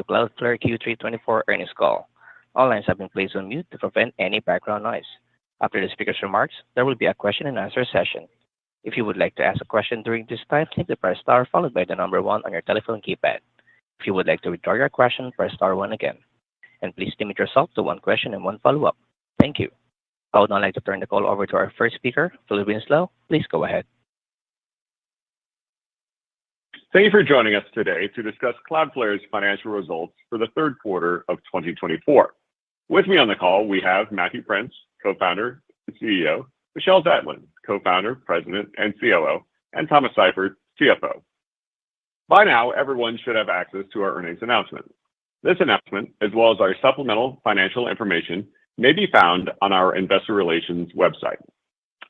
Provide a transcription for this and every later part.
Cloudflare Q3 24 earnings call. All lines have been placed on mute to prevent any background noise. After the speaker's remarks, there will be a question and answer session. If you would like to ask a question during this time, simply press star followed by the number one on your telephone keypad. If you would like to withdraw your question, press star one again. And please limit yourself to one question and one follow-up. Thank you. I would now like to turn the call over to our first speaker, Phil Winslow. Please go ahead. Thank you for joining us today to discuss Cloudflare's financial results for the third quarter of 2024. With me on the call, we have Matthew Prince, co-founder and CEO, Michelle Zatlyn, co-founder, president, and COO, and Thomas Seifert, CFO. By now, everyone should have access to our earnings announcement. This announcement, as well as our supplemental financial information, may be found on our investor relations website.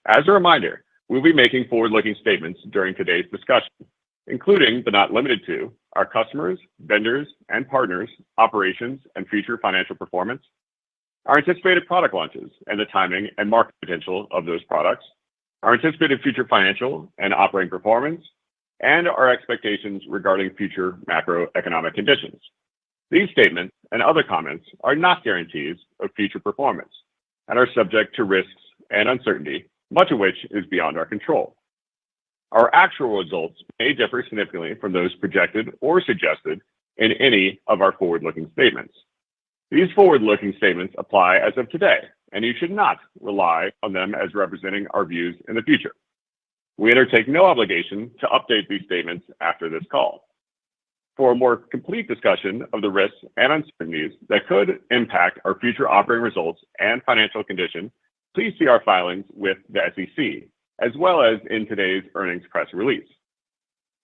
As a reminder, we'll be making forward-looking statements during today's discussion, including but not limited to our customers, vendors, and partners, operations, and future financial performance, our anticipated product launches and the timing and market potential of those products, our anticipated future financial and operating performance, and our expectations regarding future macroeconomic conditions. These statements and other comments are not guarantees of future performance and are subject to risks and uncertainty, much of which is beyond our control. Our actual results may differ significantly from those projected or suggested in any of our forward-looking statements. These forward-looking statements apply as of today, and you should not rely on them as representing our views in the future. We undertake no obligation to update these statements after this call. For a more complete discussion of the risks and uncertainties that could impact our future operating results and financial condition, please see our filings with the SEC, as well as in today's earnings press release.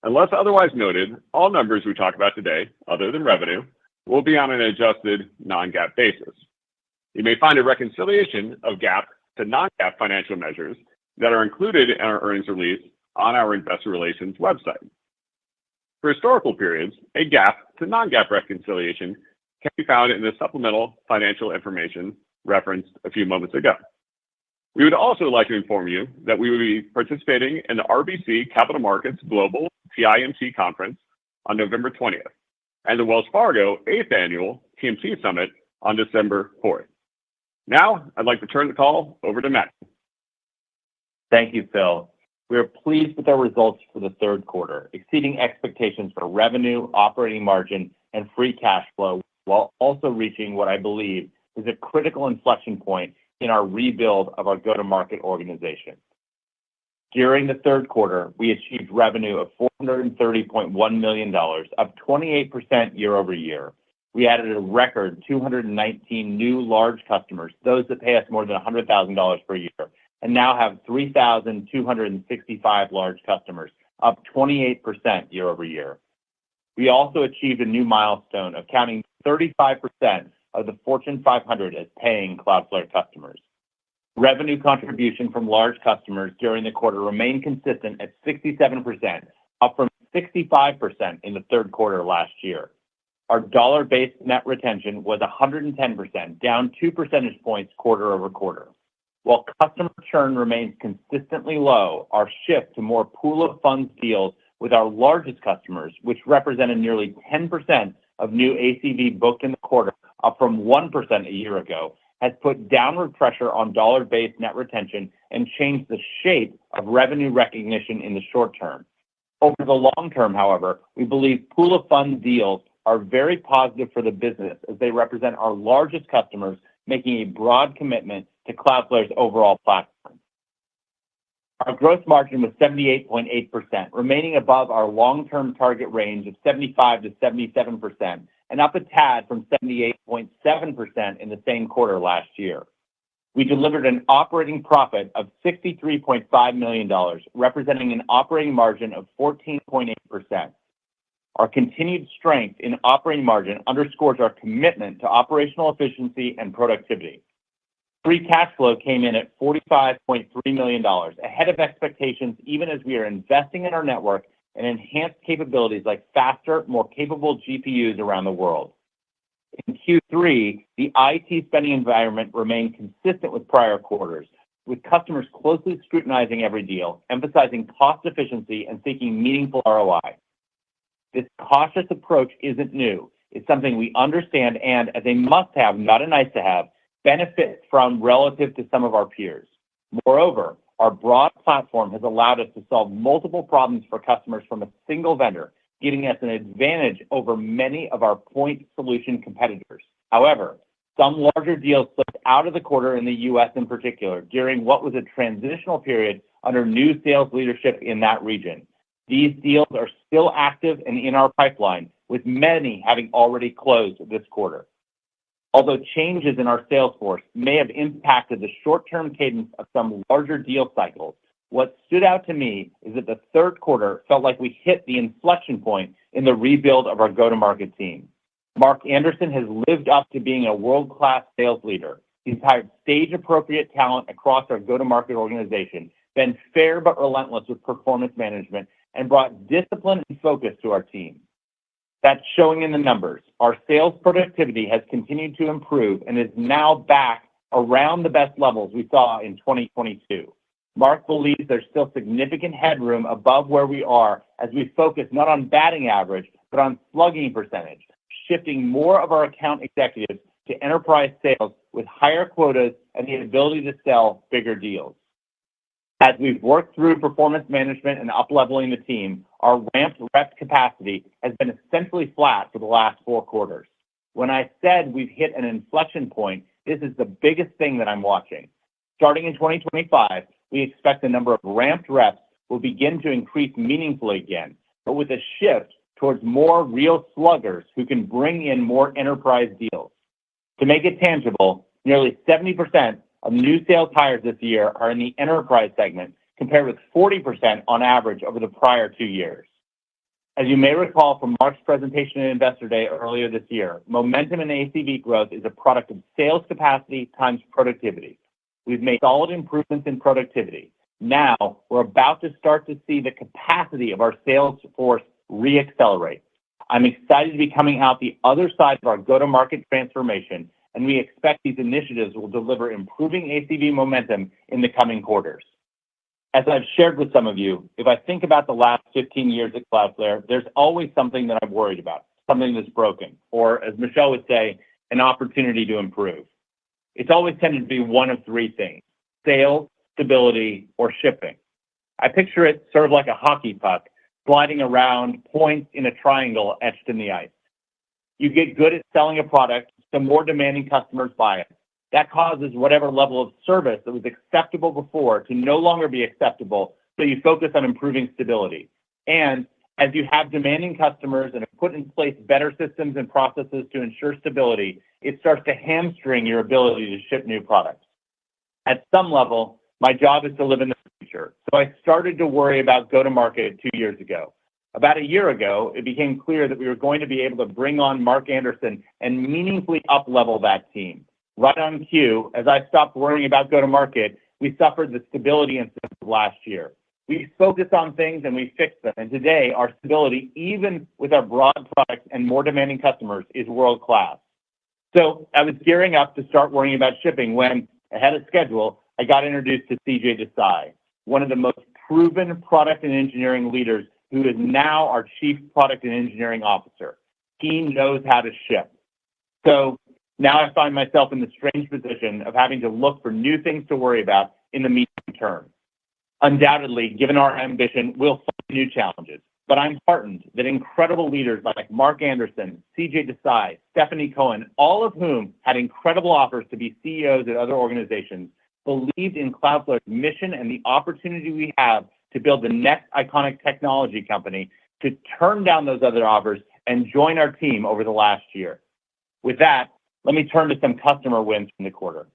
Unless otherwise noted, all numbers we talk about today, other than revenue, will be on an adjusted non-GAAP basis. You may find a reconciliation of GAAP to non-GAAP financial measures that are included in our earnings release on our investor relations website. For historical periods, a GAAP to non-GAAP reconciliation can be found in the supplemental financial information referenced a few moments ago. We would also like to inform you that we will be participating in the RBC Capital Markets Global TIMT Conference on November 20th and the Wells Fargo 8th Annual TMT Summit on December 4th. Now, I'd like to turn the call over to Matt. Thank you, Phil. We are pleased with our results for the third quarter, exceeding expectations for revenue, operating margin, and free cash flow, while also reaching what I believe is a critical inflection point in our rebuild of our go-to-market organization. During the third quarter, we achieved revenue of $430.1 million, up 28% year over year. We added a record 219 new large customers, those that pay us more than $100,000 per year, and now have 3,265 large customers, up 28% year over year. We also achieved a new milestone of counting 35% of the Fortune 500 as paying Cloudflare customers. Revenue contribution from large customers during the quarter remained consistent at 67%, up from 65% in the third quarter last year. Our dollar-based net retention was 110%, down 2 percentage points quarter over quarter. While customer churn remains consistently low, our shift to more pool of funds deals with our largest customers, which represented nearly 10% of new ACV booked in the quarter, up from 1% a year ago, has put downward pressure on dollar-based net retention and changed the shape of revenue recognition in the short term. Over the long term, however, we believe pool of funds deals are very positive for the business as they represent our largest customers, making a broad commitment to Cloudflare's overall platform. Our gross margin was 78.8%, remaining above our long-term target range of 75 to 77%, and up a tad from 78.7% in the same quarter last year. We delivered an operating profit of $63.5 million, representing an operating margin of 14.8%. Our continued strength in operating margin underscores our commitment to operational efficiency and productivity. Free cash flow came in at $45.3 million, ahead of expectations even as we are investing in our network and enhanced capabilities like faster, more capable GPUs around the world. In Q3, the IT spending environment remained consistent with prior quarters, with customers closely scrutinizing every deal, emphasizing cost efficiency and seeking meaningful ROI. This cautious approach isn't new. is something we understand and, as a must-have, not a nice-to-have, benefit from relative to some of our peers. Moreover, our broad platform has allowed us to solve multiple problems for customers from a single vendor, giving us an advantage over many of our point solution competitors. However, some larger deals slipped out of the quarter in the U.S. in particular during what was a transitional period under new sales leadership in that region. These deals are still active and in our pipeline, with many having already closed this quarter. Although changes in our sales force may have impacted the short-term cadence of some larger deal cycles, what stood out to me is that the third quarter felt like we hit the inflection point in the rebuild of our go-to-market team. Mark Anderson has lived up to being a world-class sales leader. He's hired stage-appropriate talent across our go-to-market organization, been fair but relentless with performance management, and brought discipline and focus to our team. That's showing in the numbers. Our sales productivity has continued to improve and is now back around the best levels we saw in 2022. Mark believes there's still significant headroom above where we are as we focus not on batting average, but on slugging percentage, shifting more of our account executives to enterprise sales with higher quotas and the ability to sell bigger deals. As we've worked through performance management and up-leveling the team, our ramped rep capacity has been essentially flat for the last 4 quarters. When I said we've hit an inflection point, this is the biggest thing that I'm watching. Starting in 2025, we expect the number of ramped reps will begin to increase meaningfully again, but with a shift towards more real sluggers who can bring in more enterprise deals. To make it tangible, nearly 70% of new sales hires this year are in the enterprise segment, compared with 40% on average over the prior 2 years. As you may recall from Mark's presentation at Investor Day earlier this year, momentum in ACV growth is a product of sales capacity times productivity. We've made solid improvements in productivity. Now, we're about to start to see the capacity of our sales force re-accelerate. I'm excited to be coming out the other side of our go-to-market transformation, and we expect these initiatives will deliver improving ACV momentum in the coming quarters. As I've shared with some of you, if I think about the last 15 years at Cloudflare, there's always something that I'm worried about, something that's broken, or as Michelle would say, an opportunity to improve. It's always tended to be one of 3 things: sales, stability, or shipping. I picture it sort of like a hockey puck sliding around points in a triangle etched in the ice. You get good at selling a product, the more demanding customers buy it. That causes whatever level of service that was acceptable before to no longer be acceptable, so you focus on improving stability. And as you have demanding customers and have put in place better systems and processes to ensure stability, it starts to hamstring your ability to ship new products. At some level, my job is to live in the future, so I started to worry about go-to-market 2 years ago. About a year ago, it became clear that we were going to be able to bring on Mark Anderson and meaningfully up-level that team. Right on cue, as I stopped worrying about go-to-market, we suffered the stability incident of last year. We focused on things and we fixed them, and today our stability, even with our broad products and more demanding customers, is world-class. So I was gearing up to start worrying about shipping when, ahead of schedule, I got introduced to CJ Desai, one of the most proven product and engineering leaders who is now our Chief Product and Engineering Officer. He knows how to ship. So now I find myself in the strange position of having to look for new things to worry about in the medium term. Undoubtedly, given our ambition, we'll find new challenges. But I'm heartened that incredible leaders like Mark Anderson, CJ Desai, Stephanie Cohen, all of whom had incredible offers to be CEOs at other organizations, believed in Cloudflare's mission and the opportunity we have to build the next iconic technology company, to turn down those other offers and join our team over the last year. With that, let me turn to some customer wins from the quarter.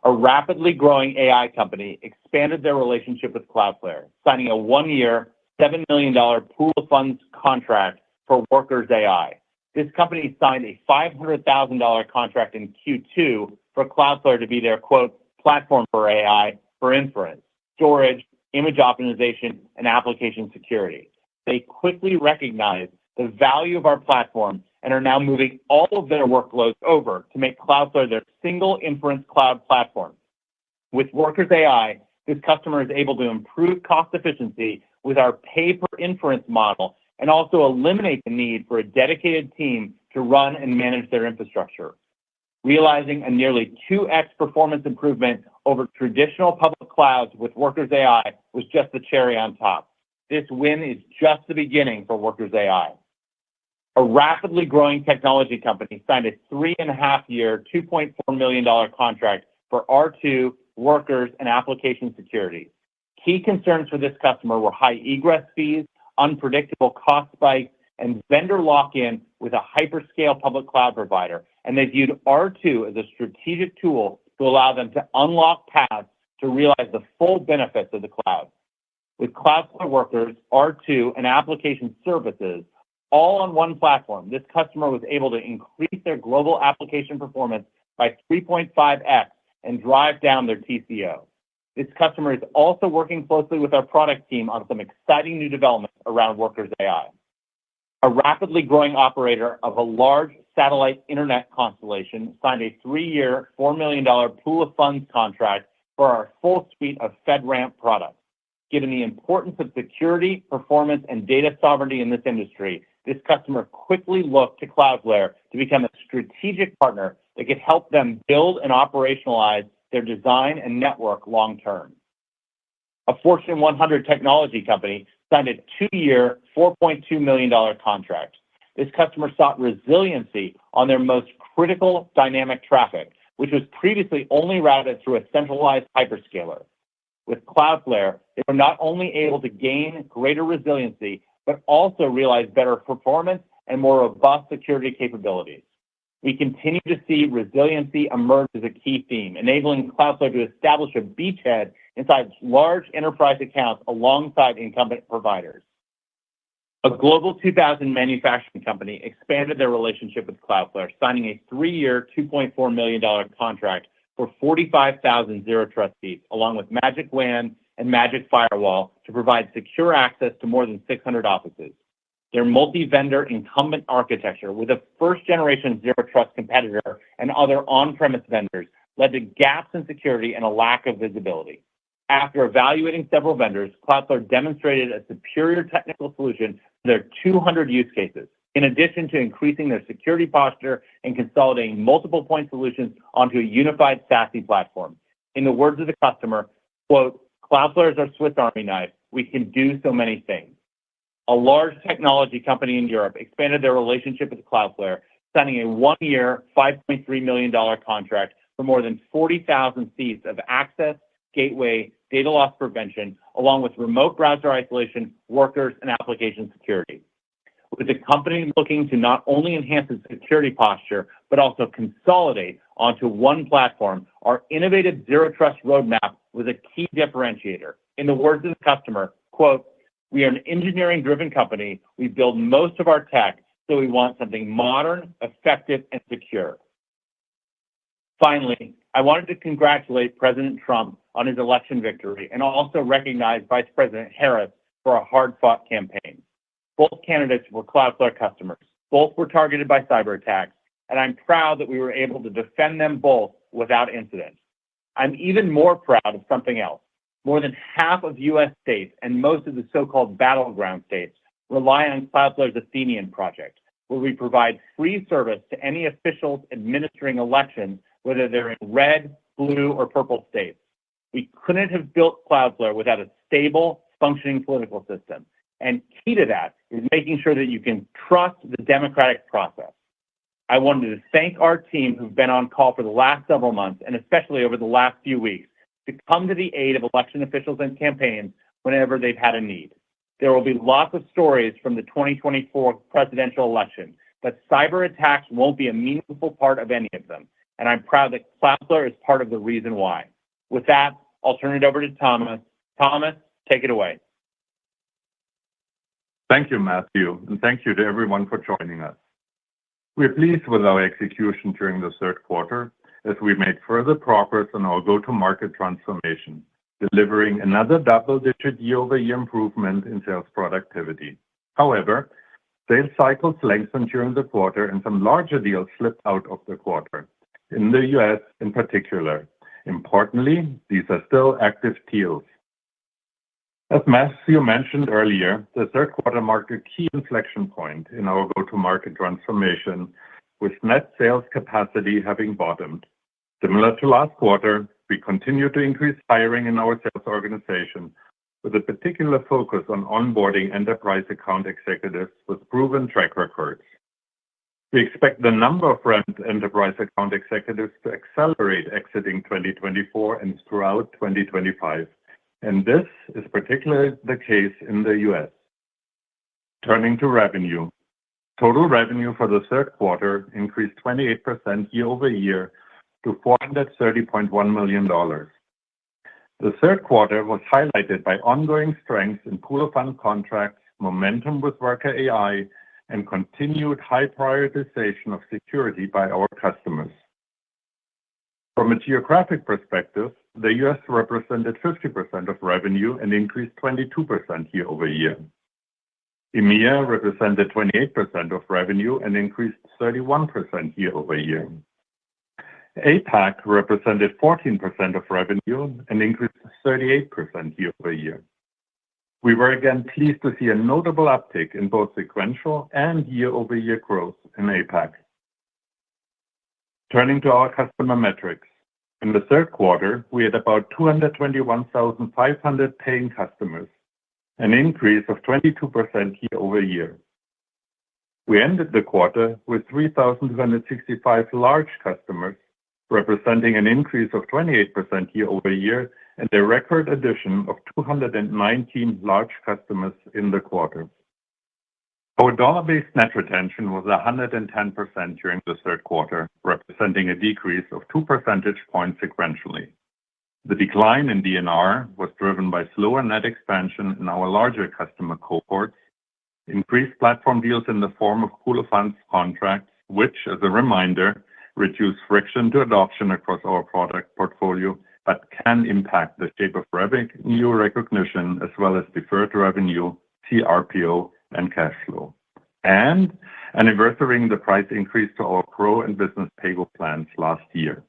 A rapidly growing AI company expanded their relationship with Cloudflare, signing a 1-year, $7 million pool of funds contract for Workers AI. This company signed a $500,000 contract in Q2 for Cloudflare to be their, quote, platform for AI for inference, storage, image optimization, and application security. They quickly recognized the value of our platform and are now moving all of their workloads over to make Cloudflare their single inference cloud platform. With Workers AI, this customer is able to improve cost efficiency with our pay-per-inference model and also eliminate the need for a dedicated team to run and manage their infrastructure. Realizing a nearly 2x performance improvement over traditional public clouds with Workers AI was just the cherry on top. This win is just the beginning for Workers AI. A rapidly growing technology company signed a 3.5-year, $2.4 million contract for R2, Workers, and application security. Key concerns for this customer were high egress fees, unpredictable cost spikes, and vendor lock-in with a hyperscale public cloud provider, and they viewed R2 as a strategic tool to allow them to unlock paths to realize the full benefits of the cloud. With Cloudflare Workers, R2, and application services all on one platform, this customer was able to increase their global application performance by 3.5x and drive down their TCO. This customer is also working closely with our product team on some exciting new developments around Workers AI. A rapidly growing operator of a large satellite internet constellation signed a 3-year, $4 million pool of funds contract for our full suite of FedRAMP products. Given the importance of security, performance, and data sovereignty in this industry, this customer quickly looked to Cloudflare to become a strategic partner that could help them build and operationalize their design and network long-term. A Fortune 100 technology company signed a 2-year, $4.2 million contract. This customer sought resiliency on their most critical dynamic traffic, which was previously only routed through a centralized hyperscaler. With Cloudflare, they were not only able to gain greater resiliency, but also realize better performance and more robust security capabilities. We continue to see resiliency emerge as a key theme, enabling Cloudflare to establish a beachhead inside large enterprise accounts alongside incumbent providers. A Global 2000 manufacturing company expanded their relationship with Cloudflare, signing a 3-year, $2.4 million contract for 45,000 Zero Trust seats, along with Magic WAN and Magic Firewall to provide secure access to more than 600 offices. Their multi-vendor incumbent architecture with a first-generation Zero Trust competitor and other on-premise vendors led to gaps in security and a lack of visibility. After evaluating several vendors, Cloudflare demonstrated a superior technical solution for their 200 use cases, in addition to increasing their security posture and consolidating multiple point solutions onto a unified SASE platform. In the words of the customer, quote, "Cloudflare is our Swiss Army knife. We can do so many things." A large technology company in Europe expanded their relationship with Cloudflare, signing a 1-year, $5.3 million contract for more than 40,000 seats of access, gateway, data loss prevention, along with remote browser isolation, Workers, and application security. With the company looking to not only enhance its security posture, but also consolidate onto one platform, our innovative Zero Trust roadmap was a key differentiator. In the words of the customer, quote, "We are an engineering-driven company. We build most of our tech, so we want something modern, effective, and secure." Finally, I wanted to congratulate President Trump on his election victory and also recognize Vice President Harris for a hard-fought campaign. Both candidates were Cloudflare customers. Both were targeted by cyber attacks, and I'm proud that we were able to defend them both without incident. I'm even more proud of something else. More than half of U.S. states and most of the so-called battleground states rely on Cloudflare's Athenian project, where we provide free service to any officials administering elections, whether they're in red, blue, or purple states. We couldn't have built Cloudflare without a stable, functioning political system. And key to that is making sure that you can trust the democratic process. I wanted to thank our team who've been on call for the last several months, and especially over the last few weeks, to come to the aid of election officials and campaigns whenever they've had a need. There will be lots of stories from the 2024 presidential election, but cyber attacks won't be a meaningful part of any of them. And I'm proud that Cloudflare is part of the reason why. With that, I'll turn it over to Thomas. Thomas, take it away. Thank you, Matthew, and thank you to everyone for joining us. We're pleased with our execution during the third quarter as we made further progress on our go-to-market transformation, delivering another double-digit year-over-year improvement in sales productivity. However, sales cycles lengthened during the quarter and some larger deals slipped out of the quarter, in the US in particular. Importantly, these are still active deals. As Matthew mentioned earlier, the third quarter marked a key inflection point in our go-to-market transformation, with net sales capacity having bottomed. Similar to last quarter, we continue to increase hiring in our sales organization, with a particular focus on onboarding enterprise account executives with proven track records. We expect the number of ramped enterprise account executives to accelerate exiting 2024 and throughout 2025, and this is particularly the case in the U.S. Turning to revenue, total revenue for the third quarter increased 28% year-over-year to $430.1 million. The third quarter was highlighted by ongoing strength in pool of funds contracts, momentum with Worker AI, and continued high prioritization of security by our customers. From a geographic perspective, the U.S. represented 50% of revenue and increased 22% year-over-year. EMEA represented 28% of revenue and increased 31% year-over-year. APAC represented 14% of revenue and increased 38% year-over-year. We were again pleased to see a notable uptick in both sequential and year-over-year growth in APAC. Turning to our customer metrics, in the third quarter, we had about 221,500 paying customers, an increase of 22% year-over-year. We ended the quarter with 3,265 large customers, representing an increase of 28% year-over-year and a record addition of 219 large customers in the quarter. Our dollar-based net retention was 110% during the third quarter, representing a decrease of 2 percentage points sequentially. The decline in DNR was driven by slower net expansion in our larger customer cohorts, increased platform deals in the form of pool of funds contracts, which, as a reminder, reduce friction to adoption across our product portfolio, but can impact the shape of revenue recognition as well as deferred revenue, CRPO, and cash flow, and anniversarying the price increase to our Pro and Business pay-go plans last year.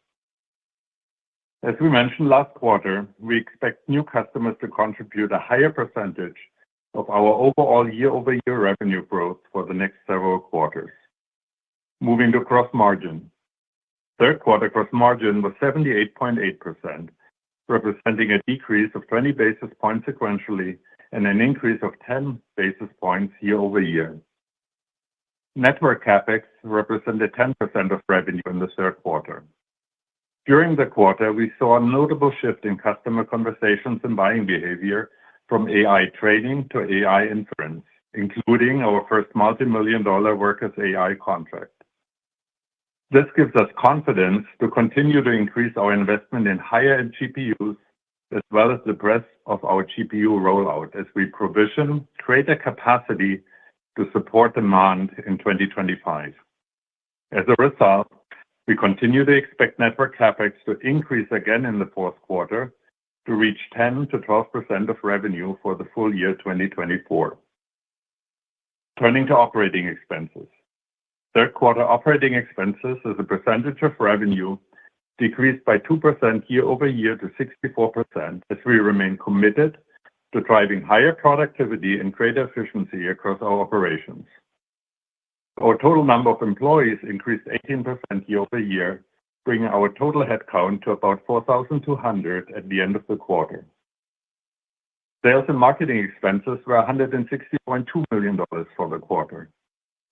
As we mentioned last quarter, we expect new customers to contribute a higher percentage of our overall year-over-year revenue growth for the next several quarters. Moving to gross margin. Third quarter gross margin was 78.8%, representing a decrease of 20 basis points sequentially and an increase of 10 basis points year-over-year. Network CapEx represented 10% of revenue in the third quarter. During the quarter, we saw a notable shift in customer conversations and buying behavior from AI training to AI inference, including our first multi-million-dollar Workers AI contract. This gives us confidence to continue to increase our investment in higher-end GPUs, as well as the breadth of our GPU rollout as we provision greater capacity to support demand in 2025. As a result, we continue to expect network CapEx to increase again in the fourth quarter to reach 10 to 12% of revenue for the full year 2024. Turning to operating expenses. Third quarter operating expenses as a percentage of revenue decreased by 2% year-over-year to 64% as we remain committed to driving higher productivity and greater efficiency across our operations. Our total number of employees increased 18% year-over-year, bringing our total headcount to about 4,200 at the end of the quarter. Sales and marketing expenses were $160.2 million for the quarter.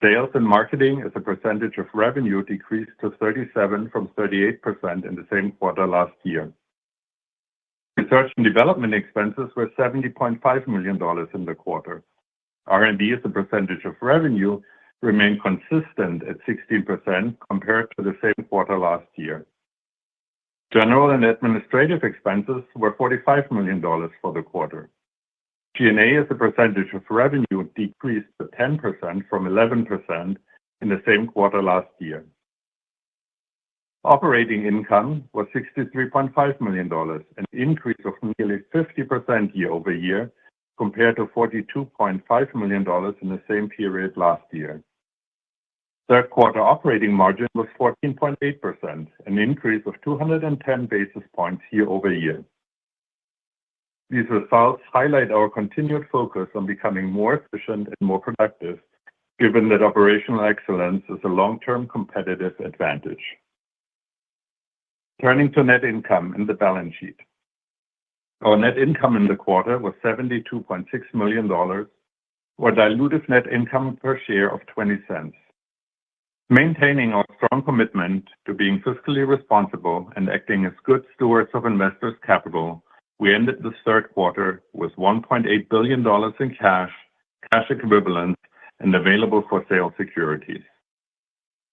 Sales and marketing as a percentage of revenue decreased to 37% from 38% in the same quarter last year. Research and development expenses were $70.5 million in the quarter. R&D as a percentage of revenue remained consistent at 16% compared to the same quarter last year. General and administrative expenses were $45 million for the quarter. G&A as a percentage of revenue decreased to 10% from 11% in the same quarter last year. Operating income was $63.5 million, an increase of nearly 50% year-over-year compared to $42.5 million in the same period last year. Third quarter operating margin was 14.8%, an increase of 210 basis points year-over-year. These results highlight our continued focus on becoming more efficient and more productive, given that operational excellence is a long-term competitive advantage. Turning to net income and the balance sheet. Our net income in the quarter was $72.6 million, or dilutive net income per share of 20 cents. Maintaining our strong commitment to being fiscally responsible and acting as good stewards of investors' capital, we ended the third quarter with $1.8 billion in cash, cash equivalents, and available-for-sale securities.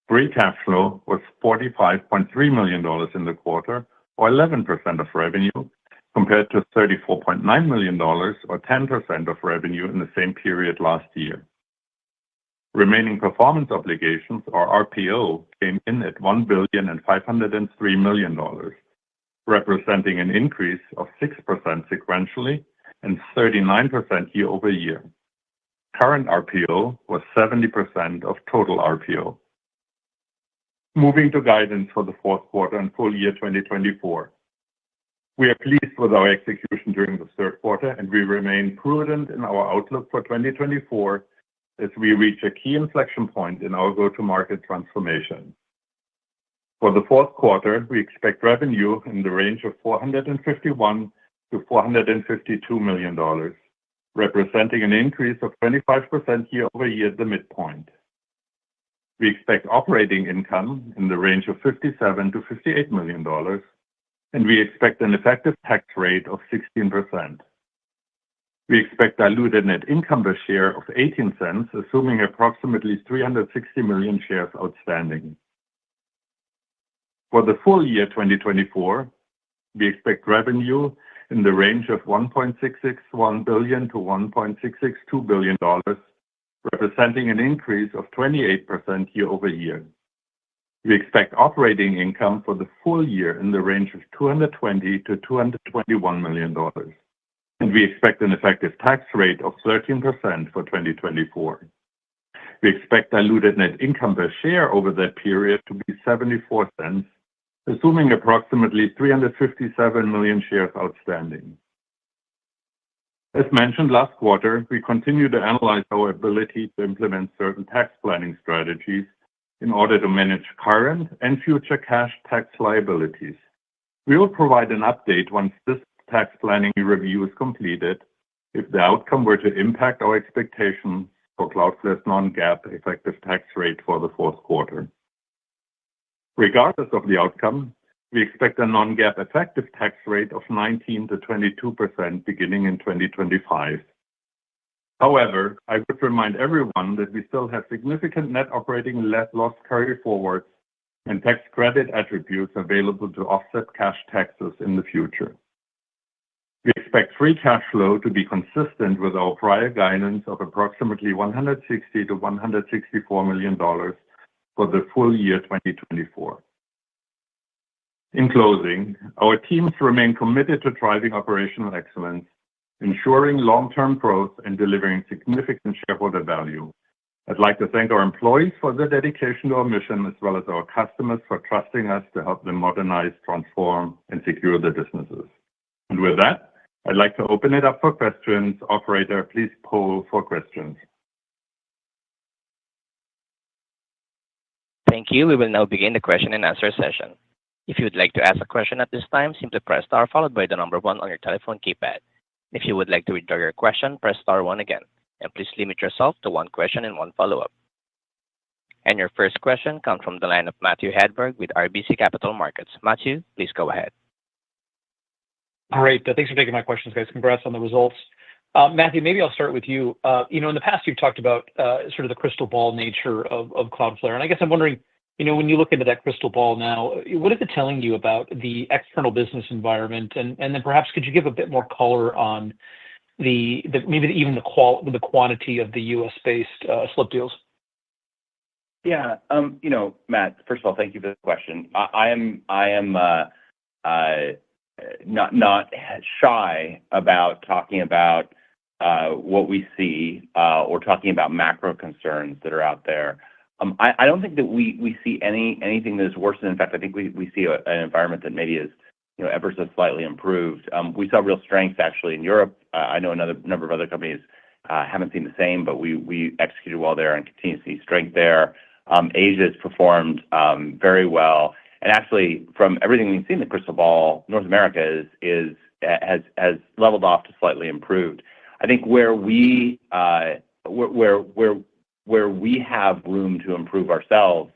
Free cash flow was $45.3 million in the quarter, or 11% of revenue, compared to $34.9 million, or 10% of revenue in the same period last year. Remaining performance obligations, or RPO, came in at $1,503 million, representing an increase of 6% sequentially and 39% year-over-year. Current RPO was 70% of total RPO. Moving to guidance for the fourth quarter and full year 2024. We are pleased with our execution during the third quarter, and we remain prudent in our outlook for 2024 as we reach a key inflection point in our go-to-market transformation. For the fourth quarter, we expect revenue in the range of $451 to $452 million, representing an increase of 25% year-over-year at the midpoint. We expect operating income in the range of $57 to $58 million, and we expect an effective tax rate of 16%. We expect diluted net income per share of 18 cents, assuming approximately 360 million shares outstanding. For the full year 2024, we expect revenue in the range of $1.661 billion to $1.662 billion, representing an increase of 28% year-over-year. We expect operating income for the full year in the range of $220 to $221 million, and we expect an effective tax rate of 13% for 2024. We expect diluted net income per share over that period to be 74 cents, assuming approximately 357 million shares outstanding. As mentioned last quarter, we continue to analyze our ability to implement certain tax planning strategies in order to manage current and future cash tax liabilities. We will provide an update once this tax planning review is completed if the outcome were to impact our expectations for Cloudflare's non-GAAP effective tax rate for the fourth quarter. Regardless of the outcome, we expect a non-GAAP effective tax rate of 19 to 22% beginning in 2025. However, I would remind everyone that we still have significant net operating loss carryforwards and tax credit attributes available to offset cash taxes in the future. We expect free cash flow to be consistent with our prior guidance of approximately $160 to $164 million for the full year 2024. In closing, our teams remain committed to driving operational excellence, ensuring long-term growth, and delivering significant shareholder value. I'd like to thank our employees for their dedication to our mission, as well as our customers for trusting us to help them modernize, transform, and secure their businesses. And with that, I'd like to open it up for questions. Operator, please poll for questions. Thank you. We will now begin the question and answer session. If you would like to ask a question at this time, simply press star followed by the number 1 on your telephone keypad. If you would like to withdraw your question, press star 1 again. And please limit yourself to one question and one follow-up. And your first question comes from the line of Matthew Hedberg with RBC Capital Markets. Matthew, please go ahead. All right. Thanks for taking my questions, guys. Congrats on the results. Matthew, maybe I'll start with you. In the past, you've talked about sort of the crystal ball nature of Cloudflare. And I guess I'm wondering, when you look into that crystal ball now, what is it telling you about the external business environment? And then perhaps could you give a bit more color on maybe even the quantity of the U.S.-based slip deals? Yeah. Matt, first of all, thank you for the question. I am not shy about talking about what we see or talking about macro concerns that are out there. I don't think that we see anything that is worse. In fact, I think we see an environment that maybe is ever so slightly improved. We saw real strength actually in Europe. I know another number of other companies haven't seen the same, but we executed well there and continue to see strength there. Asia has performed very well, and actually, from everything we've seen in the crystal ball, North America has leveled off to slightly improved. I think where we have room to improve ourselves,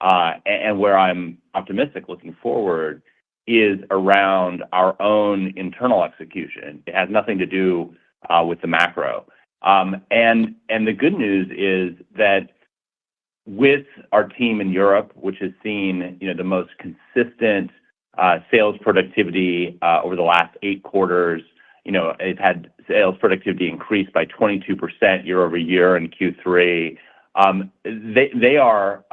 and where I'm optimistic looking forward, is around our own internal execution. It has nothing to do with the macro. And the good news is that with our team in Europe, which has seen the most consistent sales productivity over the last 8 quarters, it's had sales productivity increase by 22% year over year in Q3. They are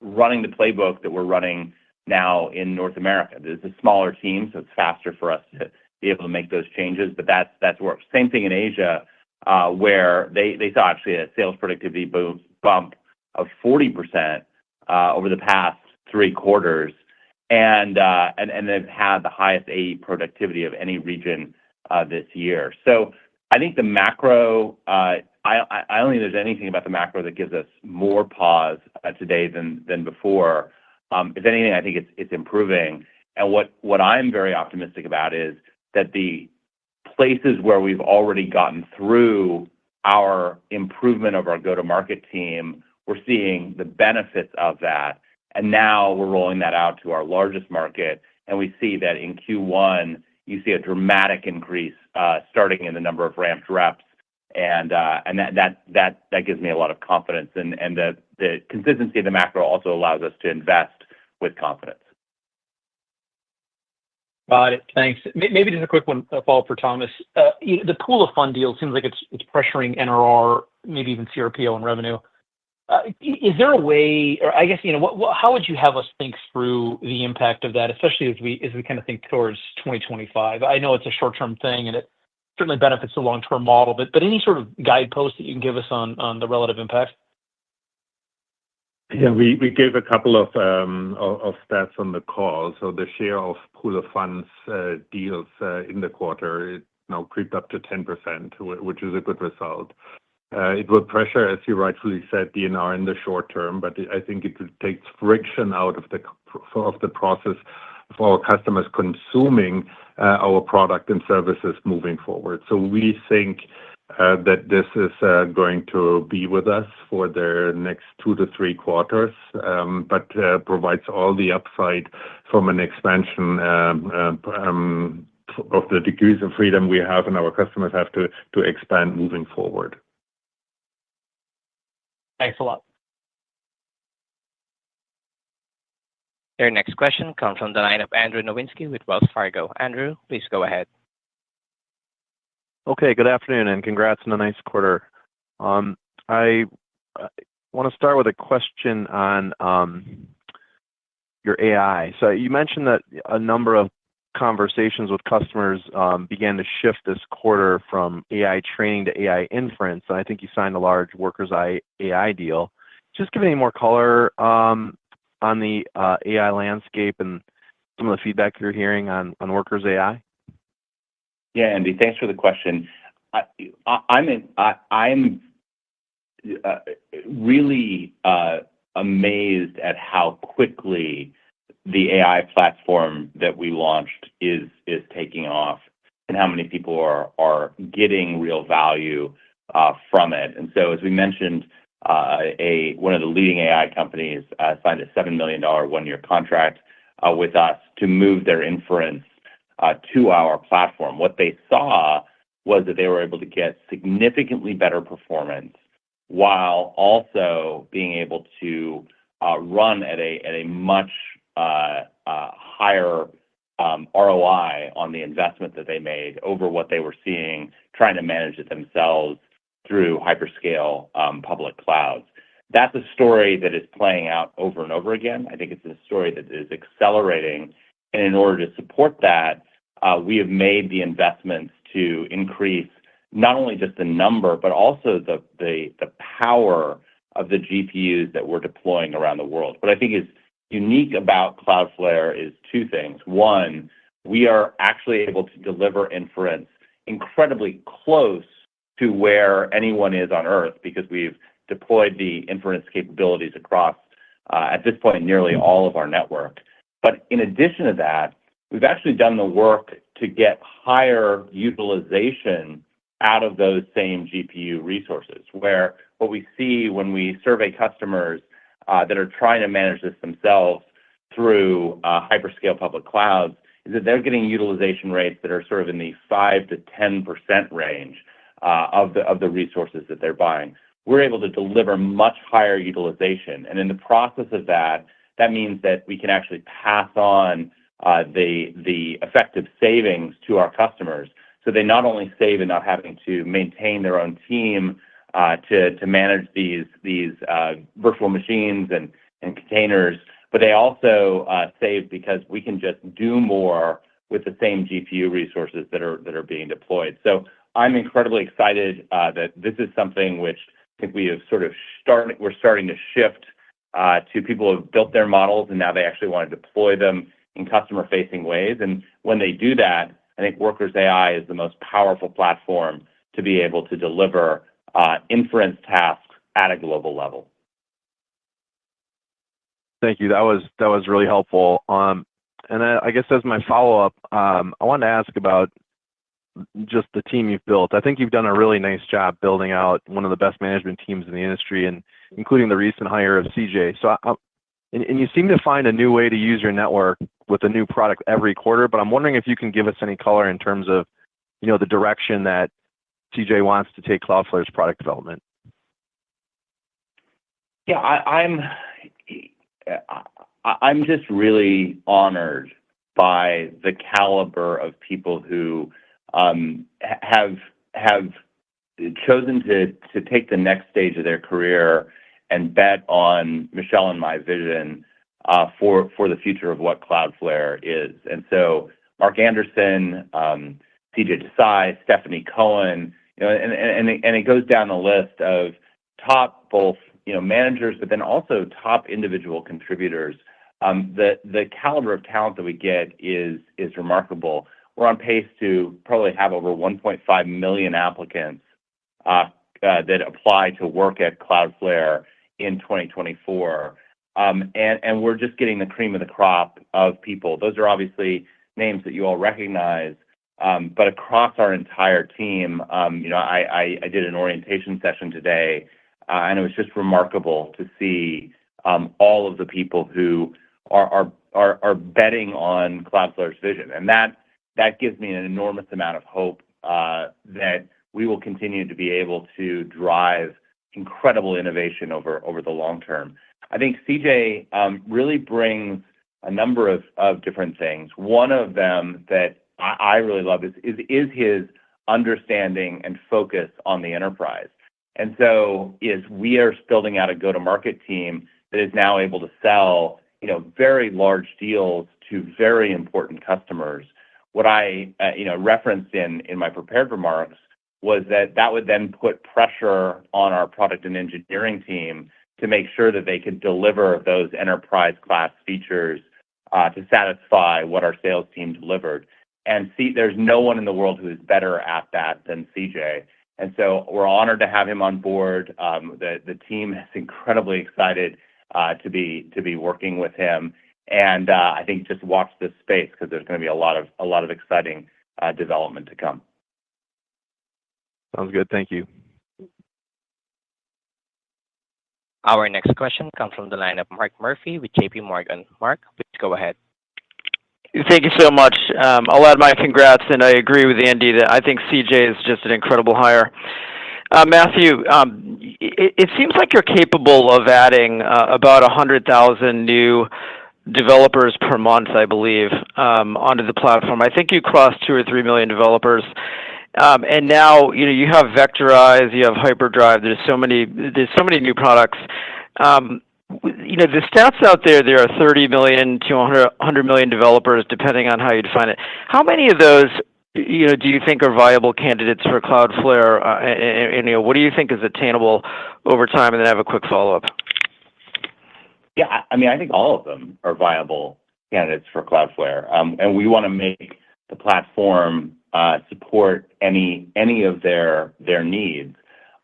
running the playbook that we're running now in North America. There's a smaller team, so it's faster for us to be able to make those changes, but that's worked. Same thing in Asia, where they saw actually a sales productivity bump of 40% over the past 3 quarters, and they've had the highest AE productivity of any region this year. So I think the macro, I don't think there's anything about the macro that gives us more pause today than before. If anything, I think it's improving. And what I'm very optimistic about is that the places where we've already gotten through our improvement of our go-to-market team, we're seeing the benefits of that. And now we're rolling that out to our largest market, and we see that in Q1, you see a dramatic increase starting in the number of ramped reps, and that gives me a lot of confidence. And the consistency of the macro also allows us to invest with confidence. Got it. Thanks. Maybe just a quick one, a follow-up for Thomas. The pool of fund deals seems like it's pressuring NRR, maybe even CRPO and revenue. Is there a way, or I guess, how would you have us think through the impact of that, especially as we kind of think towards 2025? I know it's a short-term thing, and it certainly benefits the long-term model, but any sort of guideposts that you can give us on the relative impact? Yeah, we gave a couple of stats on the call. So the share of pool of funds deals in the quarter is now creeped up to 10%, which is a good result. It will pressure, as you rightfully said, DNR in the short term, but I think it takes friction out of the process for our customers consuming our product and services moving forward. So we think that this is going to be with us for the next 2 to 3 quarters, but provides all the upside from an expansion of the degrees of freedom we have and our customers have to expand moving forward. Thanks a lot. Your next question comes from the line of Andrew Nowinski with Wells Fargo. Andrew, please go ahead. Okay, good afternoon, and congrats on a nice quarter. I want to start with a question on your AI. So you mentioned that a number of conversations with customers began to shift this quarter from AI training to AI inference, and I think you signed a large Workers AI deal. Just give any more color on the AI landscape and some of the feedback you're hearing on Workers AI. Yeah, Andy, thanks for the question. I'm really amazed at how quickly the AI platform that we launched is taking off, and how many people are getting real value from it. And so, as we mentioned, one of the leading AI companies signed a $7 million 1-year contract with us to move their inference to our platform. What they saw was that they were able to get significantly better performance while also being able to run at a much higher ROI on the investment that they made over what they were seeing trying to manage it themselves through hyperscale public clouds. That's a story that is playing out over and over again. I think it's a story that is accelerating, and in order to support that, we have made the investments to increase not only just the number, but also the power of the GPUs that we're deploying around the world. What I think is unique about Cloudflare is 2 things. One, we are actually able to deliver inference incredibly close to where anyone is on Earth because we've deployed the inference capabilities across, at this point, nearly all of our network. But in addition to that, we've actually done the work to get higher utilization out of those same GPU resources, where what we see when we survey customers that are trying to manage this themselves through hyperscale public clouds is that they're getting utilization rates that are sort of in the 5 to 10% range of the resources that they're buying. We're able to deliver much higher utilization. And in the process of that, that means that we can actually pass on the effective savings to our customers. So they not only save in not having to maintain their own team to manage these virtual machines and containers, but they also save because we can just do more with the same GPU resources that are being deployed. So I'm incredibly excited that this is something which I think we have we're starting to shift to people who have built their models and now they actually want to deploy them in customer-facing ways. And when they do that, I think Workers AI is the most powerful platform to be able to deliver inference tasks at a global level. Thank you. That was really helpful. And I guess as my follow-up, I wanted to ask about just the team you've built. I think you've done a really nice job building out one of the best management teams in the industry, and including the recent hire of CJ. So, and you seem to find a new way to use your network with a new product every quarter. But I'm wondering if you can give us any color in terms of, the direction that CJ wants to take Cloudflare's product development. Yeah, I'm just really honored by the caliber of people who have chosen to take the next stage of their career and bet on Michelle and my vision for the future of what Cloudflare is. And so Mark Anderson, CJ Desai, Stephanie Cohen, and it goes down the list of top both managers, but then also top individual contributors. The caliber of talent that we get is remarkable. We're on pace to probably have over 1.5 million applicants that apply to work at Cloudflare in 2024. And we're just getting the cream of the crop of people. Those are obviously names that you all recognize, but across our entire team, I did an orientation session today, and it was just remarkable to see all of the people who are betting on Cloudflare's vision. And that gives me an enormous amount of hope that we will continue to be able to drive incredible innovation over the long term. I think CJ really brings a number of different things. One of them that I really love is his understanding and focus on the enterprise. And so we are building out a go-to-market team that is now able to sell, very large deals to very important customers. What I, referenced in my prepared remarks was that would then put pressure on our product and engineering team to make sure that they could deliver those enterprise-class features to satisfy what our sales team delivered. And there's no one in the world who is better at that than CJ. And so we're honored to have him on board. The team is incredibly excited to be working with him. And I think just watch this space because there's going to be a lot of exciting development to come. Sounds good. Thank you. Our next question comes from the line of Mark Murphy with JP Morgan. Mark, please go ahead. Thank you so much. I'll add my congrats, and I agree with Andy that I think CJ is just an incredible hire. Matthew, it seems like you're capable of adding about 100,000 new developers per month, I believe, onto the platform. I think you crossed 2 or 3 million developers. And now, you have Vectorize, you have Hyperdrive. There's so many new products. The stats out there are 30 million to 100 million developers, depending on how you define it. How many of those, do you think are viable candidates for Cloudflare? And what do you think is attainable over time? And then I have a quick follow-up. Yeah, I think all of them are viable candidates for Cloudflare. And we want to make the platform support any of their needs.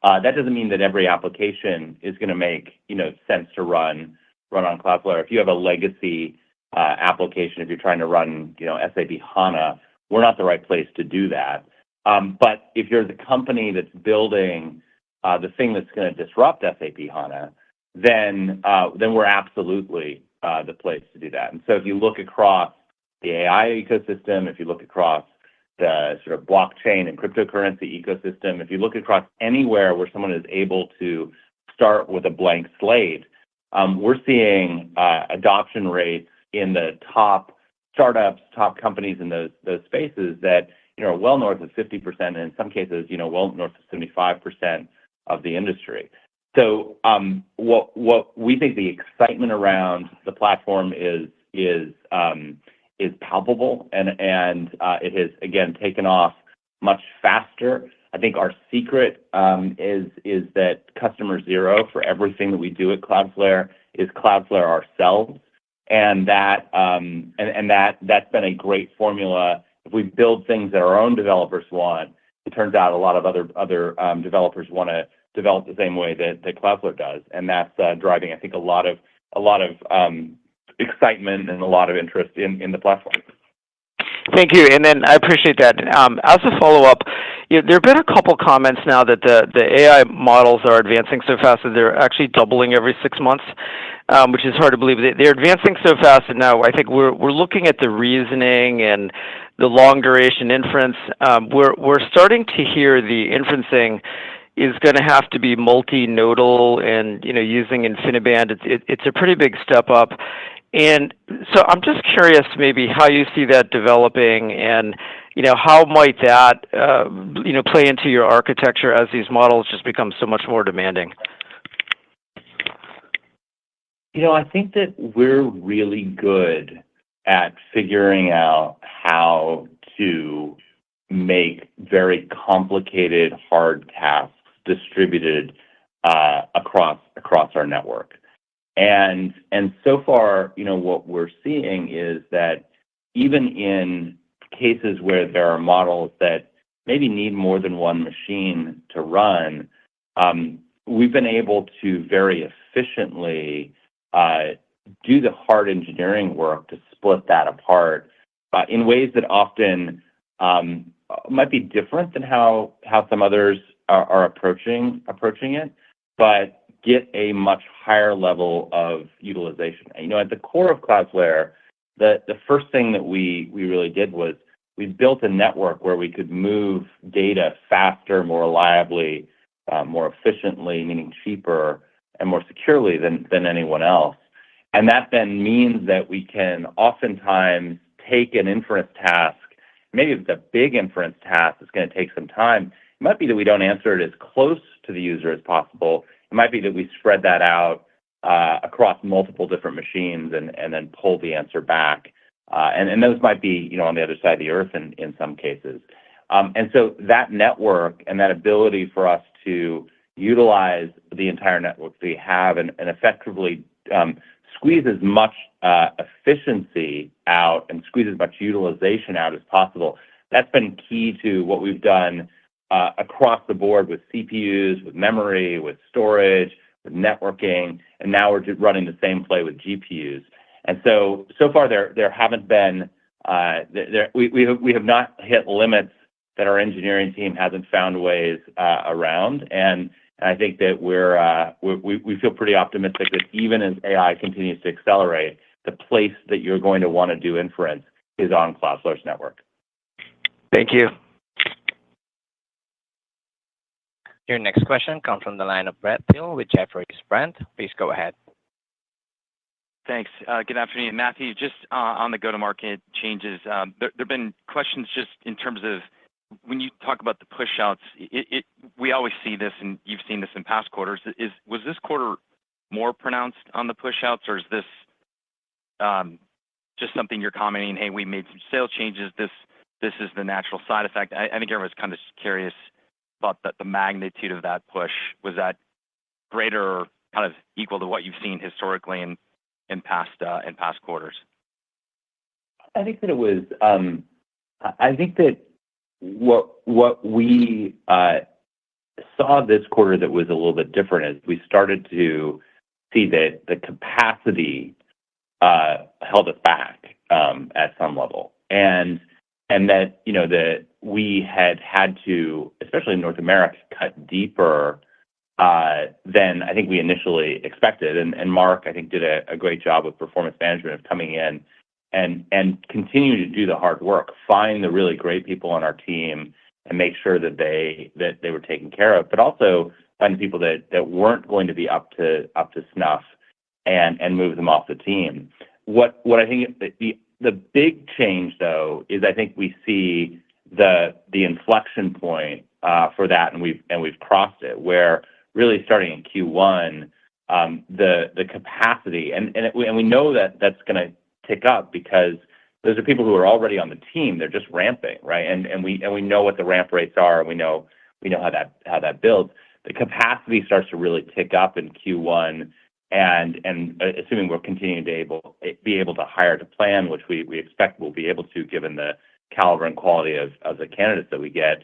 That doesn't mean that every application is going to make sense to run on Cloudflare. If you have a legacy application, if you're trying to run SAP HANA, we're not the right place to do that. But if you're the company that's building the thing that's going to disrupt SAP HANA, then we're absolutely the place to do that. And so if you look across the AI ecosystem, if you look across the sort of blockchain and cryptocurrency ecosystem, if you look across anywhere where someone is able to start with a blank slate, we're seeing adoption rates in the top startups, top companies in those spaces that are well north of 50%, and in some cases, well north of 75% of the industry. So what we think the excitement around the platform is palpable, and it has again taken off much faster. I think our secret is that customer zero for everything that we do at Cloudflare is Cloudflare ourselves, and that's been a great formula. If we build things that our own developers want, it turns out a lot of other developers want to develop the same way that Cloudflare does, and that's driving, I think, a lot of excitement and a lot of interest in the platform. Thank you, and then I appreciate that. As a follow-up, there have been a couple comments now that the AI models are advancing so fast that they're actually doubling every 6 months, which is hard to believe. They're advancing so fast, and now I think we're looking at the reasoning and the long duration inference. We're starting to hear the inferencing is going to have to be multinodal and using InfiniBand. It's a pretty big step up. And so I'm just curious maybe how you see that developing, and how might that play into your architecture as these models just become so much more demanding. I think that we're really good at figuring out how to make very complicated hard tasks distributed across our network. And so far, what we're seeing is that even in cases where there are models that maybe need more than one machine to run, we've been able to very efficiently do the hard engineering work to split that apart in ways that often might be different than how some others are approaching it, but get a much higher level of utilization. At the core of Cloudflare, the first thing that we really did was we built a network where we could move data faster, more reliably, more efficiently, meaning cheaper, and more securely than anyone else. And that then means that we can oftentimes take an inference task. Maybe if it's a big inference task, it's going to take some time. It might be that we don't answer it as close to the user as possible. It might be that we spread that out across multiple different machines and then pull the answer back. And those might be, on the other side of the earth in some cases. And so that network and that ability for us to utilize the entire network we have and effectively squeeze as much efficiency out and squeeze as much utilization out as possible, that's been key to what we've done across the board with CPUs, with memory, with storage, with networking, and now we're running the same play with GPUs. And so far there haven't been we have not hit limits that our engineering team hasn't found ways around, and I think that we feel pretty optimistic that even as AI continues to accelerate, the place that you're going to want to do inference is on Cloudflare's network. Thank you. Your next question comes from the line of Brent Thill with Jefferies. Brent, please go ahead. Thanks. Good afternoon. Matthew, just on the go-to-market changes, there have been questions just in terms of when you talk about the push-outs, we always see this, and you've seen this in past quarters. Was this quarter more pronounced on the push-outs, or is this just something you're commenting, hey, we made some sales changes, this is the natural side effect? I think everyone's kind of curious about the magnitude of that push. Was that greater or kind of equal to what you've seen historically in past quarters? I think that it was. I think that what we saw this quarter that was a little bit different is we started to see that the capacity held us back at some level, and that that we had to, especially in North America, cut deeper than I think we initially expected. And Mark, I think, did a great job with performance management of coming in and continue to do the hard work, find the really great people on our team, and make sure that they were taken care of, but also find the people that weren't going to be up to snuff and move them off the team. What I think the big change though is I think we see the inflection point for that, and we've crossed it, where really starting in Q1, the capacity and we know that that's going to tick up because those are people who are already on the team. They're just ramping, right? And we know what the ramp rates are, and we know how that builds. The capacity starts to really tick up in Q1, and assuming we're continuing to be able to hire to plan, which we expect we'll be able to, given the caliber and quality of the candidates that we get,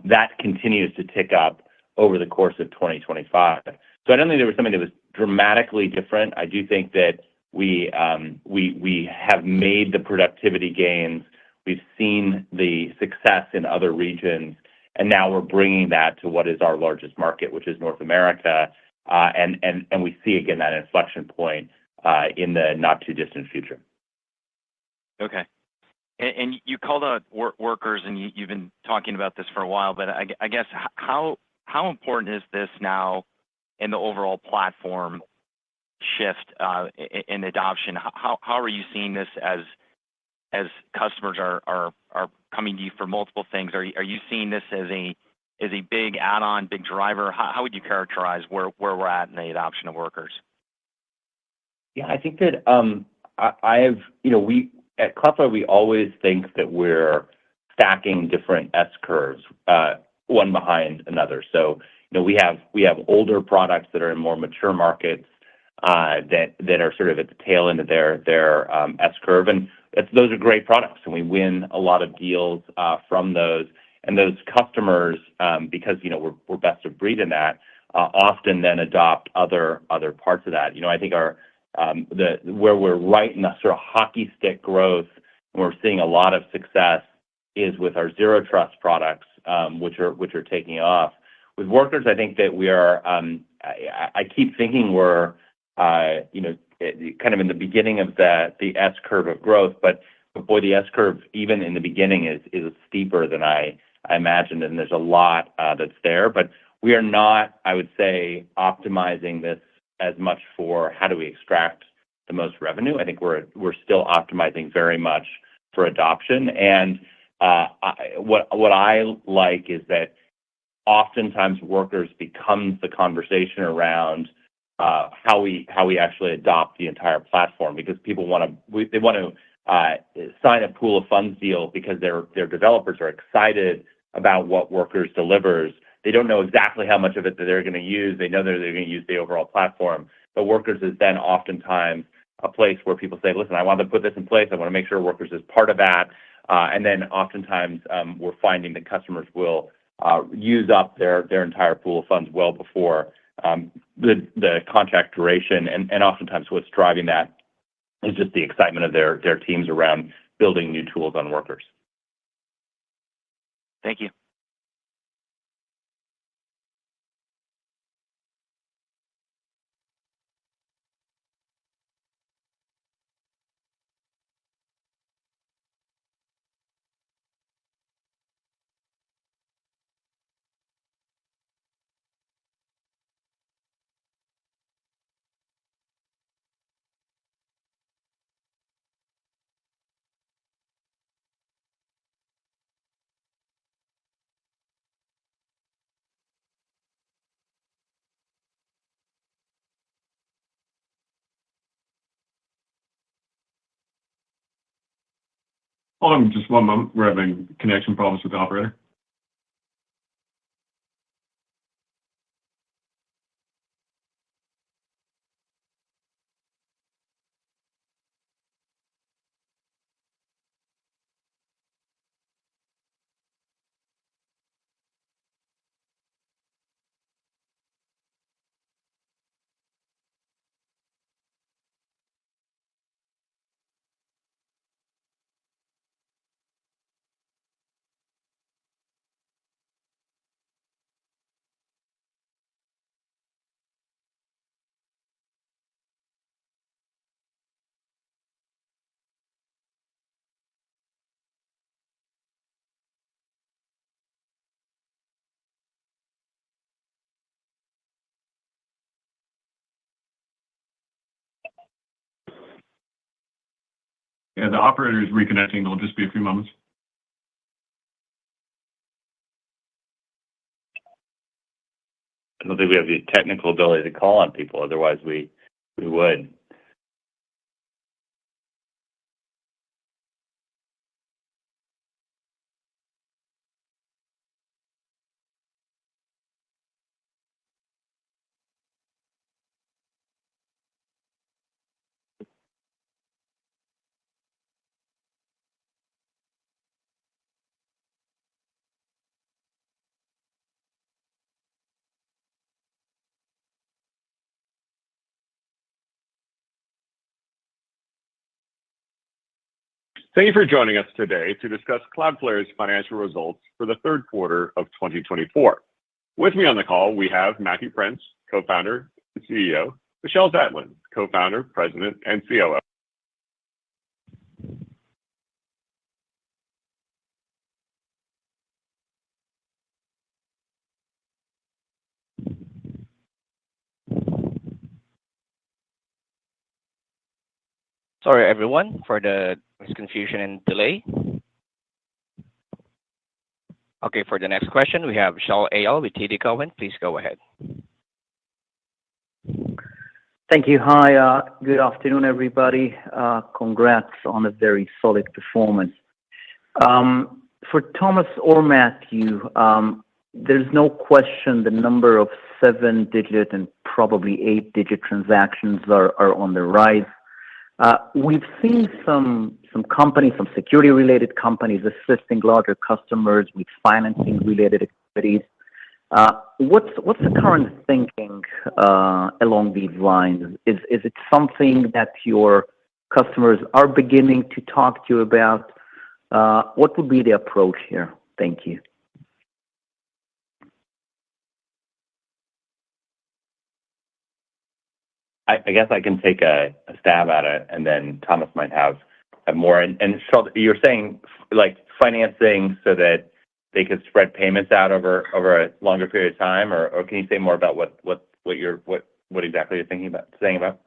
that continues to tick up over the course of 2025. So I don't think there was something that was dramatically different. I do think that we have made the productivity gains. We've seen the success in other regions, and now we're bringing that to what is our largest market, which is North America, and we see again that inflection point in the not too distant future. Okay. And you called out workers, and you've been talking about this for a while, but I guess how important is this now in the overall platform shift in adoption? How are you seeing this as customers are coming to you for multiple things? Are you seeing this as a big add-on, big driver? How would you characterize where we're at in the adoption of workers? Yeah, I think that we at Cloudflare, we always think that we're stacking different S-curves, one behind another. So we have older products that are in more mature markets that are sort of at the tail end of their S-curve, and those are great products, and we win a lot of deals from those. And those customers, because we're best of breed in that, often then adopt other parts of that. I think where we're right in the sort of hockey stick growth, and we're seeing a lot of success, is with our Zero Trust products, which are taking off. With workers, I think that we are. I keep thinking we're kind of in the beginning of the S curve of growth, but boy, the S curve even in the beginning is steeper than I imagined, and there's a lot that's there. But we are not, I would say, optimizing this as much for how do we extract the most revenue. I think we're still optimizing very much for adoption. And what I like is that oftentimes workers becomes the conversation around how we actually adopt the entire platform, because people want to sign a pool of funds deal because their developers are excited about what workers delivers. They don't know exactly how much of it that they're going to use. They know that they're going to use the overall platform. But workers is then oftentimes a place where people say, listen, I want to put this in place. I want to make sure workers is part of that. And then oftentimes we're finding that customers will use up their entire pool of funds well before the contract duration. And oftentimes what's driving that is just the excitement of their teams around building new tools on workers. Thank you. Hold on just one moment. We're having connection problems with the operator. Yeah, the operator is reconnecting. It'll just be a few moments. I don't think we have the technical ability to call on people. Otherwise, we would. Thank you for joining us today to discuss Cloudflare's financial results for the third quarter of 2024. With me on the call, we have Matthew Prince, co-founder and CEO, Michelle Zatlyn, co-founder, president, and COO. Sorry, everyone, for the confusion and delay. Okay, for the next question, we have Shaul Eyal with TD Cowen. Please go ahead. Thank you. Hi, good afternoon, everybody. Congrats on a very solid performance. For Thomas or Matthew, there's no question the number of 7-digit and probably 8-digit transactions are on the rise. We've seen some companies, some security-related companies assisting larger customers with financing-related activities. What's the current thinking along these lines? Is it something that your customers are beginning to talk to you about? What would be the approach here? Thank you. I guess I can take a stab at it, and then Thomas might have more. And so you're saying like financing so that they could spread payments out over a longer period of time, or can you say more about what exactly you're saying about?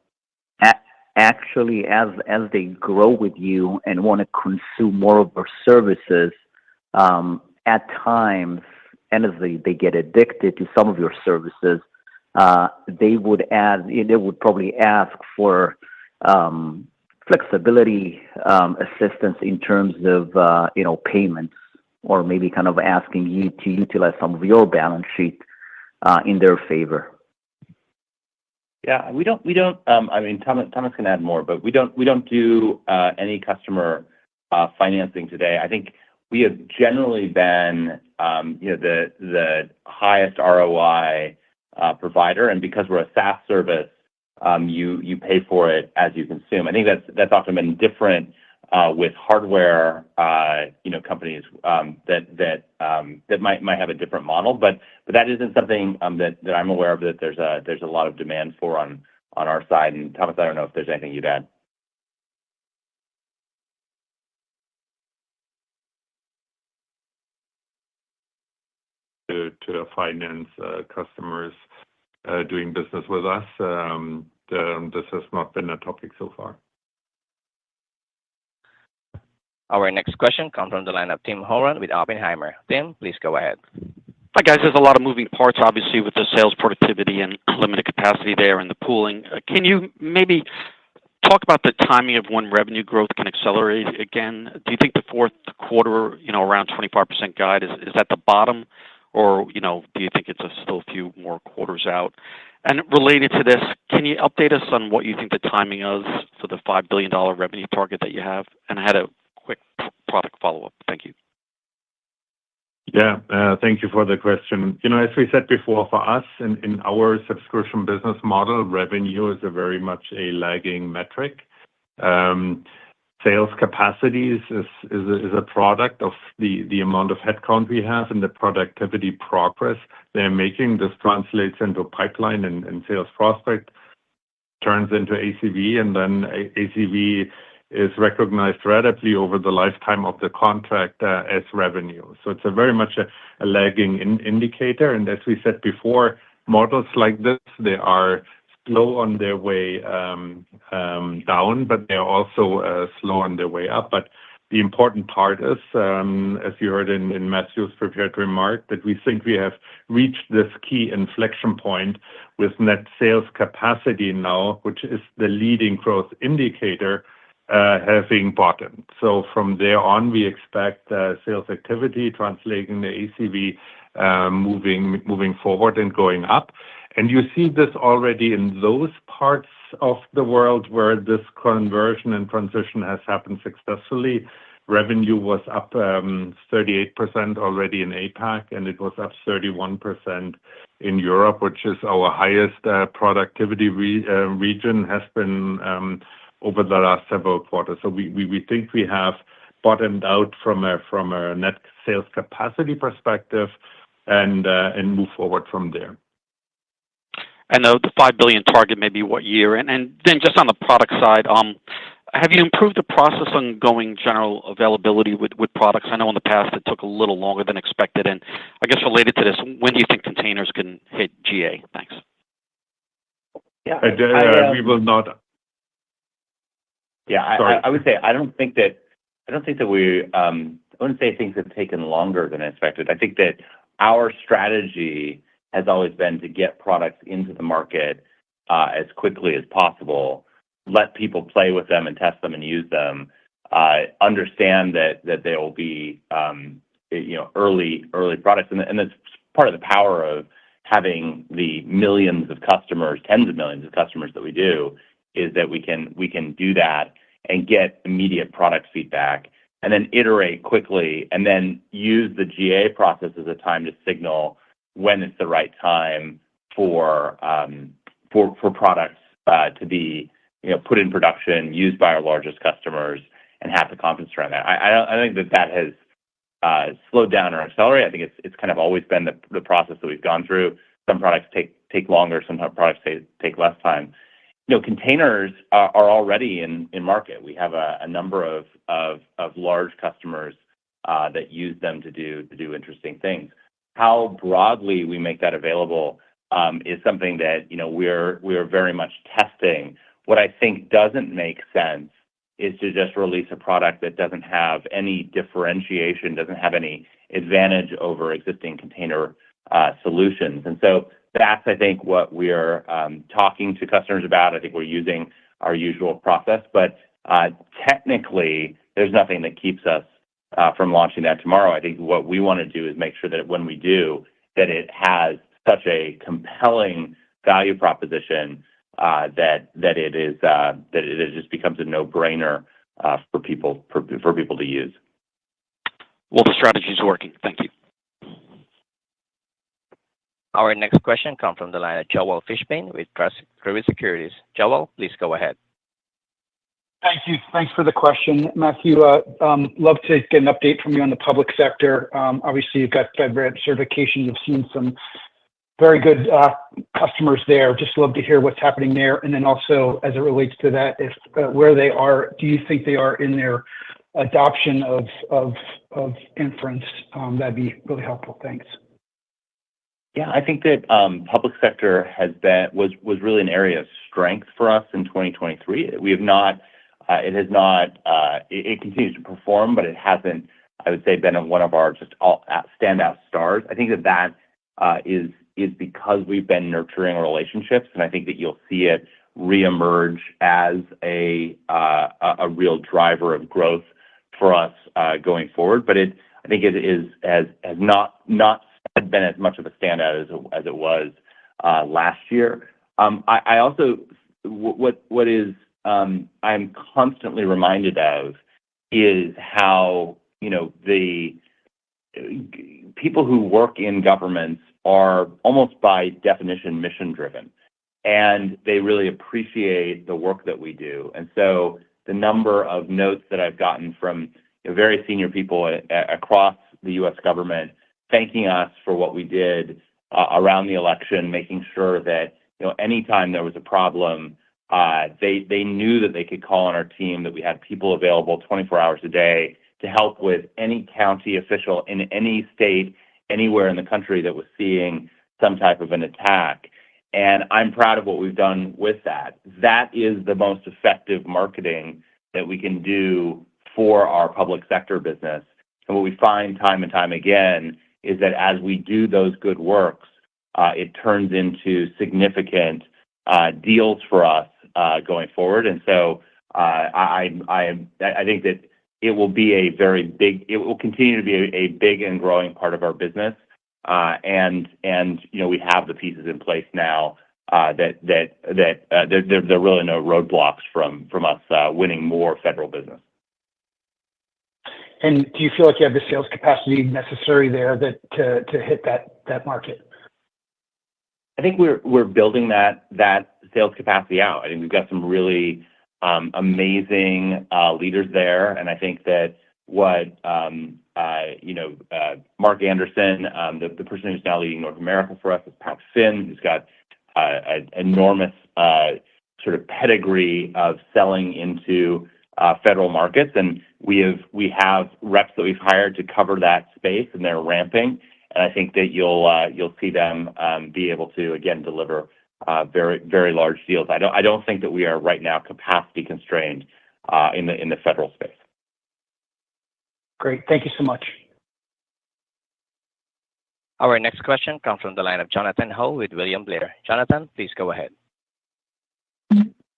Actually, as they grow with you and want to consume more of your services, at times, and as they get addicted to some of your services, they would probably ask for flexibility, assistance in terms of payments, or maybe kind of asking you to utilize some of your balance sheet in their favor. Yeah, we don't. I mean, Thomas can add more, but we don't do any customer financing today. I think we have generally been the highest ROI provider, and because we're a SaaS service, you pay for it as you consume. I think that's often been different with hardware, companies that might have a different model, but that isn't something that I'm aware of that there's a lot of demand for on our side. And Thomas, I don't know if there's anything you'd add. To finance customers doing business with us. This has not been a topic so far. Our next question comes from the line of Tim Horan with Oppenheimer. Tim, please go ahead. Hi, guys. There's a lot of moving parts, obviously, with the sales productivity and limited capacity there and the pooling. Can you maybe talk about the timing of when revenue growth can accelerate again? Do you think the fourth quarter, around 25% guide, is that the bottom? Or, do you think it's still a few more quarters out? And related to this, can you update us on what you think the timing is for the $5 billion revenue target that you have? And I had a quick product follow-up. Thank you. Yeah, thank you for the question. As we said before, for us in our subscription business model, revenue is very much a lagging metric. Sales capacities is a product of the amount of headcount we have and the productivity progress they're making. This translates into pipeline and sales prospect, turns into ACV, and then ACV is recognized ratably over the lifetime of the contract as revenue. So it's very much a lagging indicator. And as we said before, models like this, they are slow on their way down, but they're also slow on their way up. But the important part is, as you heard in Matthew's prepared remark, that we think we have reached this key inflection point with net sales capacity now, which is the leading growth indicator, having bottomed. So from there on, we expect sales activity translating the ACV moving forward and going up. And you see this already in those parts of the world where this conversion and transition has happened successfully. Revenue was up 38% already in APAC, and it was up 31% in Europe, which is our highest productivity region, has been over the last several quarters. So we think we have bottomed out from a net sales capacity perspective and move forward from there. And the $5 billion target, maybe what year? And then just on the product side, have you improved the process on going general availability with products? I know in the past it took a little longer than expected. And I guess related to this, when do you think containers can hit GA? Thanks. Yeah, we will not. Yeah, I would say I don't think that we. I wouldn't say things have taken longer than expected. I think that our strategy has always been to get products into the market as quickly as possible, let people play with them and test them and use them, understand that there will be early products, and that's part of the power of having the millions of customers, tens of millions of customers that we do, is that we can do that and get immediate product feedback and then iterate quickly and then use the GA process as a time to signal when it's the right time for products to be put in production, used by our largest customers, and have the confidence around that. I think that has slowed down or accelerated. I think it's kind of always been the process that we've gone through. Some products take longer, some products take less time. Containers are already in market. We have a number of large customers that use them to do interesting things. How broadly we make that available is something that we're very much testing. What I think doesn't make sense is to just release a product that doesn't have any differentiation, doesn't have any advantage over existing container solutions. And so that's, I think, what we're talking to customers about. I think we're using our usual process, but technically, there's nothing that keeps us from launching that tomorrow. I think what we want to do is make sure that when we do, that it has such a compelling value proposition that it just becomes a no-brainer for people to use. Well, the strategy is working. Thank you. Our next question comes from the line of Joel Fishbein with Truist Securities. Joel, please go ahead. Thank you. Thanks for the question, Matthew. Love to get an update from you on the public sector. Obviously, you've got FedRAMP certification. You've seen some very good customers there. Just love to hear what's happening there. And then also, as it relates to that, where they are, do you think they are in their adoption of inference? That'd be really helpful. Thanks. Yeah, I think that public sector was really an area of strength for us in 2023. We have not. It continues to perform, but it hasn't, I would say, been one of our just all standout stars. I think that is because we've been nurturing relationships, and I think that you'll see it reemerge as a real driver of growth for us going forward. But I think it has not been as much of a standout as it was last year. I also what is I'm constantly reminded of is how the people who work in governments are almost by definition mission driven, and they really appreciate the work that we do. And so the number of notes that I've gotten from very senior people across the U.S. government thanking us for what we did around the election, making sure that anytime there was a problem, they knew that they could call on our team, that we had people available 24 hours a day to help with any county official in any state, anywhere in the country that was seeing some type of an attack. And I'm proud of what we've done with that. That is the most effective marketing that we can do for our public sector business. And what we find time and time again is that as we do those good works, it turns into significant deals for us going forward. And so I think that it will be it will continue to be a big and growing part of our business. And we have the pieces in place now that there are really no roadblocks from us winning more federal business. And do you feel like you have the sales capacity necessary there to hit that market? I think we're building that sales capacity out. I think we've got some really amazing leaders there, and I think that what Mark Anderson, the person who's now leading North America for us, is Pat Finn, who's got an enormous sort of pedigree of selling into federal markets, and we have reps that we've hired to cover that space, and they're ramping. And I think that you'll see them be able to again deliver very, very large deals. I don't think that we are right now capacity constrained in the federal space. Great, thank you so much. Our next question comes from the line of Jonathan Ho with William Blair. Jonathan, please go ahead.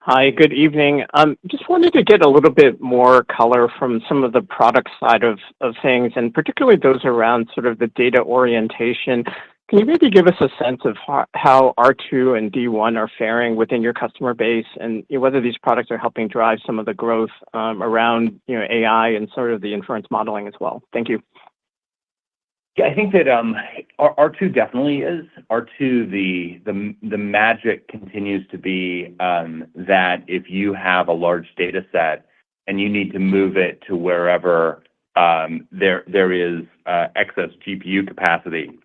Hi, good evening. Just wanted to get a little bit more color from some of the product side of things, and particularly those around sort of the data orientation. Can you maybe give us a sense of how R2 and D1 are faring within your customer base, and whether these products are helping drive some of the growth around AI and sort of the inference modeling as well? Thank you. Yeah, I think that R2 definitely is. R2, the magic continues to be that if you have a large data set and you need to move it to wherever there is excess GPU capacity,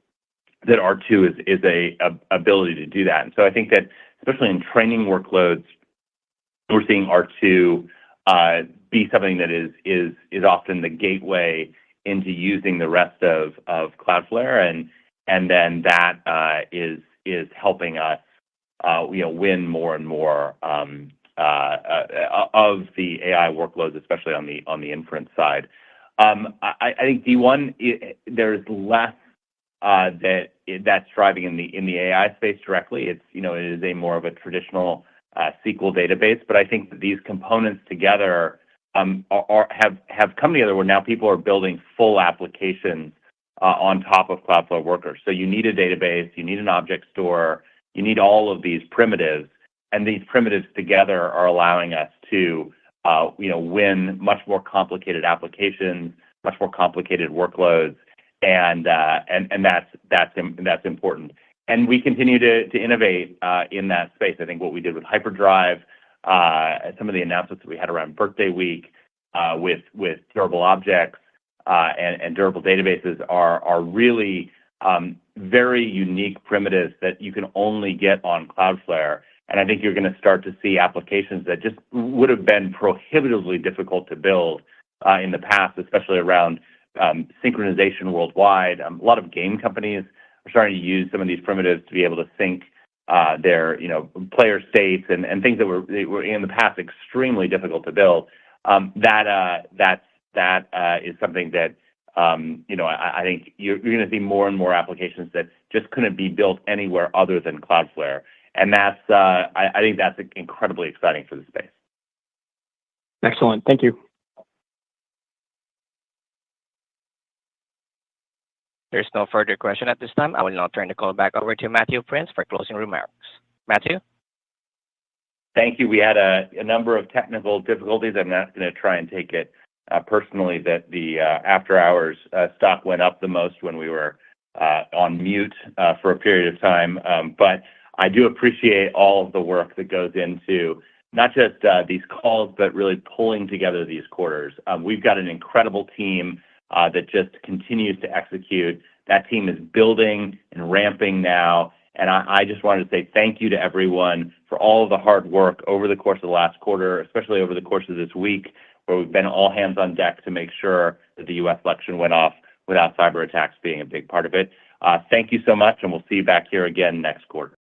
that R2 is a ability to do that. And so I think that especially in training workloads, we're seeing R2 be something that is often the gateway into using the rest of Cloudflare, and then that is helping us win more and more of the AI workloads, especially on the inference side. I think D1 there's less that's driving in the AI space directly. It is a more of a traditional SQL database, but I think that these components together have come together where now people are building full applications on top of Cloudflare Workers. So you need a database, you need an object store, you need all of these primitives, and these primitives together are allowing us to win much more complicated applications, much more complicated workloads, and that's important. And we continue to innovate in that space. I think what we did with Hyperdrive, some of the announcements that we had around Birthday Week with durable objects and durable databases are really very unique primitives that you can only get on Cloudflare. And I think you're going to start to see applications that just would have been prohibitively difficult to build in the past, especially around synchronization worldwide. A lot of game companies are starting to use some of these primitives to be able to sync their player states and things that were in the past extremely difficult to build. That is something that I think you're going to see more and more applications that just couldn't be built anywhere other than Cloudflare, and that's I think that's incredibly exciting for the space. Excellent, thank you. There's no further question at this time. I will now turn the call back over to Matthew Prince for closing remarks. Matthew? Thank you. We had a number of technical difficulties. I'm not going to try and take it personally that the after hours stock went up the most when we were on mute for a period of time. But I do appreciate all of the work that goes into not just these calls, but really pulling together these quarters. We've got an incredible team that just continues to execute. That team is building and ramping now. And I just wanted to say thank you to everyone for all of the hard work over the course of the last quarter, especially over the course of this week, where we've been all hands on deck to make sure that the U.S. election went off without cyber attacks being a big part of it. Thank you so much, and we'll see you back here again next quarter.